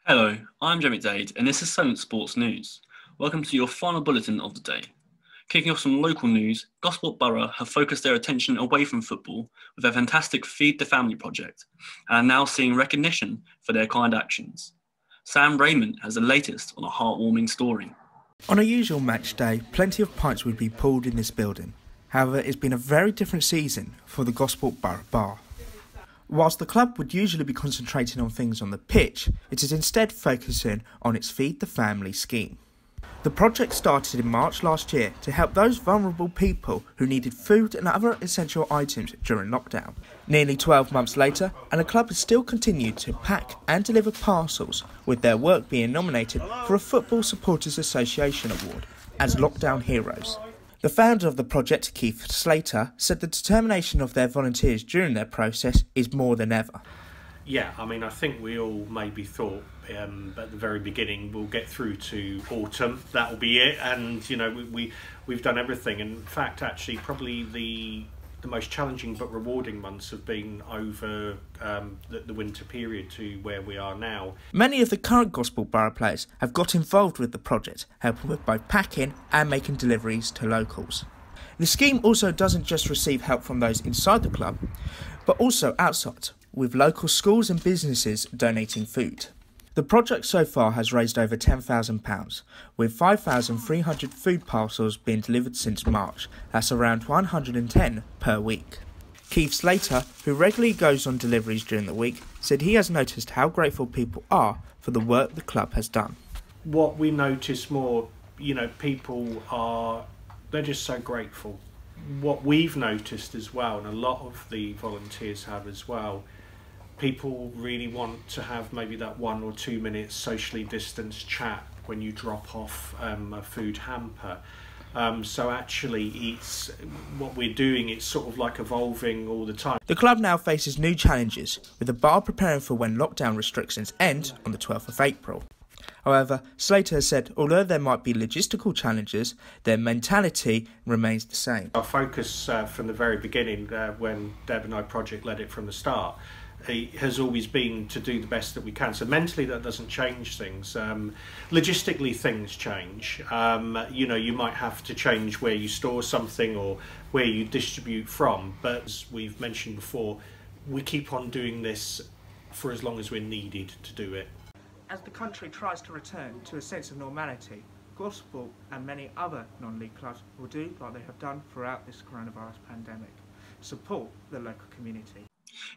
Hello, I'm Jamie Dade, and this is 7 Sports News. Welcome to your final bulletin of the day. Kicking off some local news, Gosport Borough have focused their attention away from football with their fantastic Feed the Family project, and are now seeing recognition for their kind actions. Sam Raymond has the latest on a heartwarming story. On a usual match day, plenty of pints would be poured in this building. However, it's been a very different season for the Gosport Borough Bar. Whilst the club would usually be concentrating on things on the pitch, it is instead focusing on its Feed the Family scheme. The project started in March last year to help those vulnerable people who needed food and other essential items during lockdown. Nearly 12 months later, and the club has still continued to pack and deliver parcels, with their work being nominated for a Football Supporters Association Award as Lockdown Heroes. The founder of the project, Keith Slater, said the determination of their volunteers during their process is more than ever. Yeah, I think we all maybe thought at the very beginning we'll get through to autumn, that'll be it, and we've done everything. In fact, actually, probably the most challenging but rewarding months have been over the winter period to where we are now. Many of the current Gosport Borough players have got involved with the project, helping with both packing and making deliveries to locals. The scheme also doesn't just receive help from those inside the club, but also outside, with local schools and businesses donating food. The project so far has raised over £10,000, with 5,300 food parcels being delivered since March. That's around 110 per week. Keith Slater, who regularly goes on deliveries during the week, said he has noticed how grateful people are for the work the club has done. What we notice more, they're just so grateful. What we've noticed as well, and a lot of the volunteers have as well, people really want to have maybe that 1 or 2 minutes socially distanced chat when you drop off a food hamper. So actually, it's what we're doing. It's sort of like evolving all the time. The club now faces new challenges, with the bar preparing for when lockdown restrictions end on the 12th of April. However, Slater has said although there might be logistical challenges, their mentality remains the same. Our focus from the very beginning, when Deb and I project led it from the start, has always been to do the best that we can. So mentally that doesn't change things. Logistically things change. You might have to change where you store something or where you distribute from, but as we've mentioned before, we keep on doing this for as long as we're needed to do it. As the country tries to return to a sense of normality, Gosport and many other non-league clubs will do like they have done throughout this coronavirus pandemic: support the local community.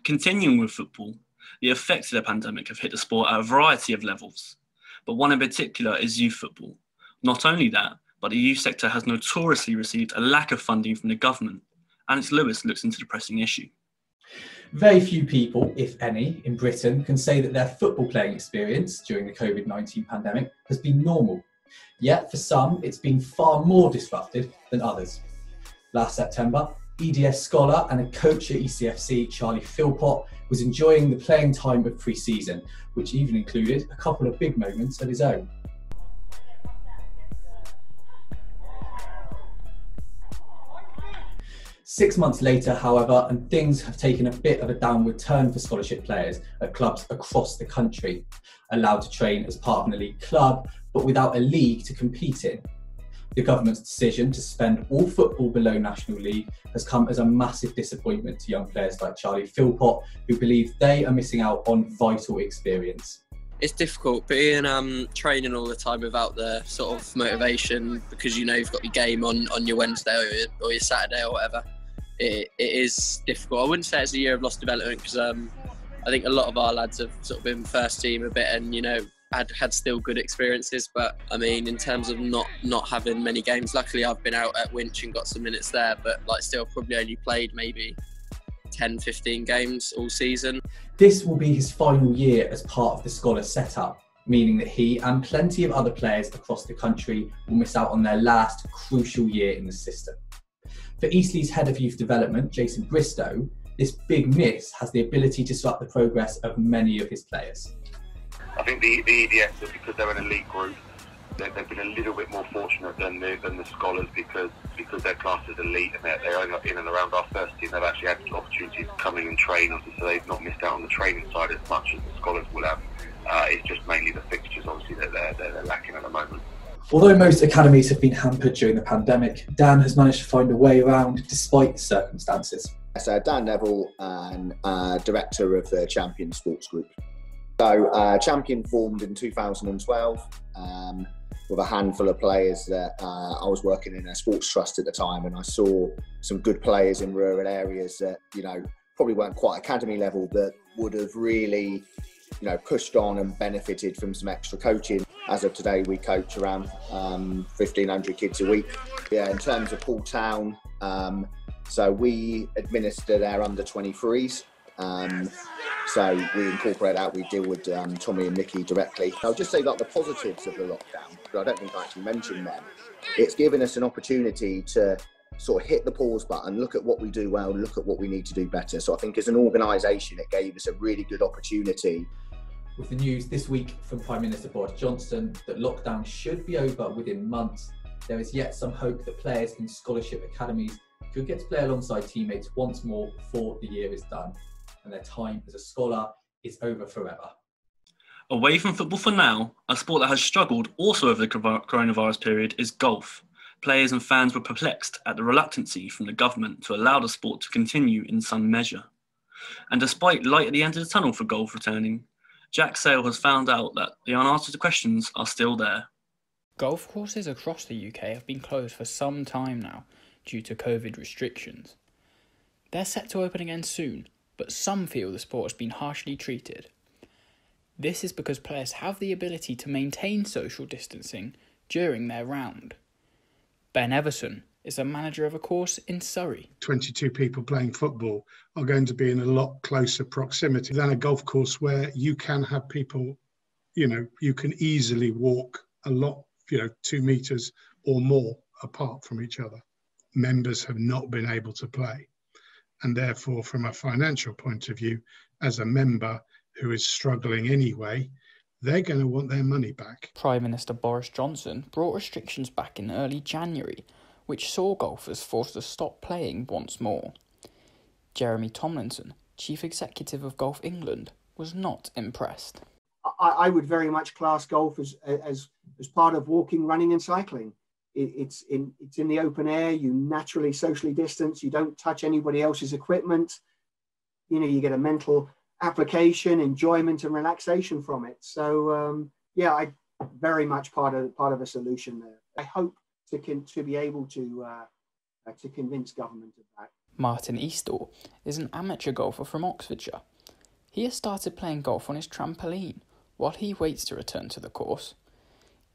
Continuing with football, the effects of the pandemic have hit the sport at a variety of levels, but one in particular is youth football. Not only that, but the youth sector has notoriously received a lack of funding from the government. Alex Lewis looks into the pressing issue. Very few people, if any, in Britain can say that their football playing experience during the COVID-19 pandemic has been normal. Yet for some, it's been far more disrupted than others. Last September, EDS scholar and a coach at ECFC, Charlie Philpott, was enjoying the playing time of pre-season, which even included a couple of big moments of his own. Six months later, however, and things have taken a bit of a downward turn for scholarship players at clubs across the country, allowed to train as part of an elite club, but without a league to compete in. The government's decision to suspend all football below National League has come as a massive disappointment to young players like Charlie Philpott, who believe they are missing out on vital experience. It's difficult being training all the time without the sort of motivation, because you've got your game on your Wednesday or your Saturday or whatever. It is difficult. I wouldn't say it's a year of lost development, because I think a lot of our lads have sort of been first team a bit and had still good experiences, but in terms of not having many games, luckily I've been out at Winch and got some minutes there, but still probably only played maybe 10-15 games all season. This will be his final year as part of the Scholar setup, meaning that he and plenty of other players across the country will miss out on their last crucial year in the system. For Eastleigh's head of youth development, Jason Bristow, this big miss has the ability to stop the progress of many of his players. I think the EDS, because they're an elite group, they've been a little bit more fortunate than the Scholars, because their class is elite and they're only in and around our first team. They've actually had opportunities to come in and train, so they've not missed out on the training side as much as the Scholars will have. It's just mainly the fixtures, obviously, that they're lacking at the moment. Although most academies have been hampered during the pandemic, Dan has managed to find a way around despite the circumstances. So Dan Neville, and director of the Champion Sports Group. So Champion formed in 2012 with a handful of players that I was working in a sports trust at the time, and I saw some good players in rural areas that, you know, probably weren't quite academy level, but would have really, you know, pushed on and benefited from some extra coaching. As of today, we coach around 1,500 kids a week. Yeah, in terms of Poole Town, so we administer their under-23s. So we incorporate that, we deal with Tommy and Mickey directly. I'll just say that the positives of the lockdown, but I don't think I actually mentioned them. It's given us an opportunity to sort of hit the pause button, look at what we do well, look at what we need to do better. So I think as an organisation, it gave us a really good opportunity. With the news this week from Prime Minister Boris Johnson that lockdown should be over within months, there is yet some hope that players in scholarship academies could get to play alongside teammates once more before the year is done, and their time as a scholar is over forever. Away from football for now, a sport that has struggled also over the coronavirus period is golf. Players and fans were perplexed at the reluctancy from the government to allow the sport to continue in some measure. And despite light at the end of the tunnel for golf returning, Jack Sale has found out that the unanswered questions are still there. Golf courses across the UK have been closed for some time now due to COVID restrictions. They're set to open again soon, but some feel the sport has been harshly treated. This is because players have the ability to maintain social distancing during their round. Ben Everson is a manager of a course in Surrey. 22 people playing football are going to be in a lot closer proximity than a golf course where you can have people, you know, you can easily walk a lot, 2 meters or more apart from each other. Members have not been able to play. And therefore, from a financial point of view, as a member who is struggling anyway, they're going to want their money back. Prime Minister Boris Johnson brought restrictions back in early January, which saw golfers forced to stop playing once more. Jeremy Tomlinson, Chief Executive of Golf England, was not impressed. I would very much class golf as part of walking, running and cycling. It's in the open air, you naturally socially distance, you don't touch anybody else's equipment. You know, you get a mental application, enjoyment and relaxation from it. So I very much part of a solution there. I hope to be able to convince government of that. Martin Eastall is an amateur golfer from Oxfordshire. He has started playing golf on his trampoline while he waits to return to the course.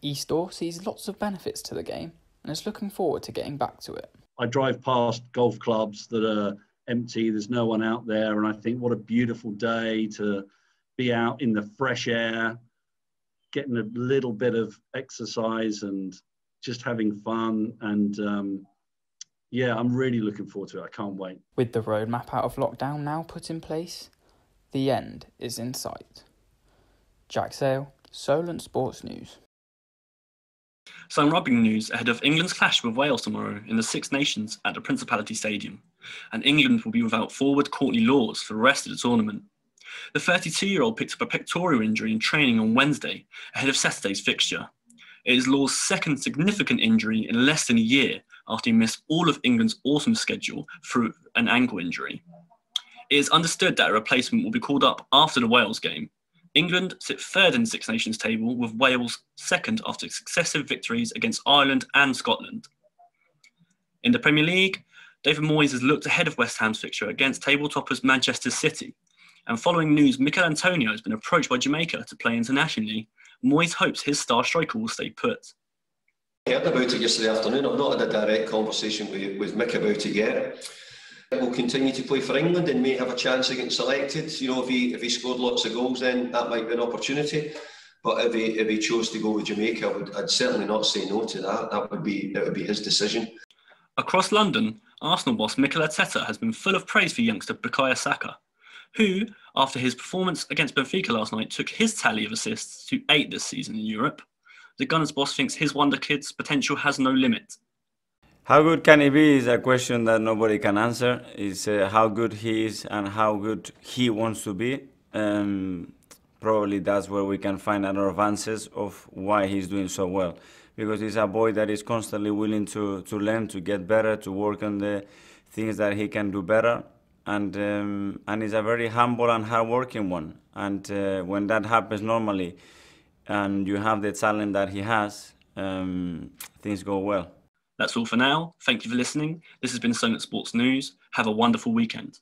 Eastall sees lots of benefits to the game and is looking forward to getting back to it. I drive past golf clubs that are empty, there's no one out there, and I think what a beautiful day to be out in the fresh air, getting a little bit of exercise and just having fun. And I'm really looking forward to it. I can't wait. With the roadmap out of lockdown now put in place, the end is in sight. Jack Sale, Solent Sports News. Some rugby news ahead of England's clash with Wales tomorrow in the Six Nations at the Principality Stadium, and England will be without forward Courtney Lawes for the rest of the tournament. The 32-year-old picked up a pectoral injury in training on Wednesday ahead of Saturday's fixture. It is Lawes' second significant injury in less than a year after he missed all of England's autumn schedule through an ankle injury. It is understood that a replacement will be called up after the Wales game. England sit third in the Six Nations table, with Wales second after successive victories against Ireland and Scotland. In the Premier League, David Moyes has looked ahead of West Ham's fixture against table toppers Manchester City. And following news Mikel Antonio has been approached by Jamaica to play internationally, Moyes hopes his star striker will stay put. I heard about it yesterday afternoon. I've not had a direct conversation with Mick about it yet. Will continue to play for England and may have a chance of getting selected. You know, if he scored lots of goals, then that might be an opportunity. But if he chose to go with Jamaica, I'd certainly not say no to that. That would be his decision. Across London, Arsenal boss Mikel Arteta has been full of praise for youngster Bukayo Saka, who, after his performance against Benfica last night, took his tally of assists to 8 this season in Europe. The Gunners boss thinks his wonder kid's potential has no limit. How good can he be is a question that nobody can answer. It's how good he is and how good he wants to be. probably that's where we can find a lot of answers of why he's doing so well. Because he's a boy that is constantly willing to learn, to get better, to work on the things that he can do better. And he's a very humble and hardworking one. And when that happens normally, and you have the talent that he has, things go well. That's all for now. Thank you for listening. This has been Sonnet Sports News. Have a wonderful weekend.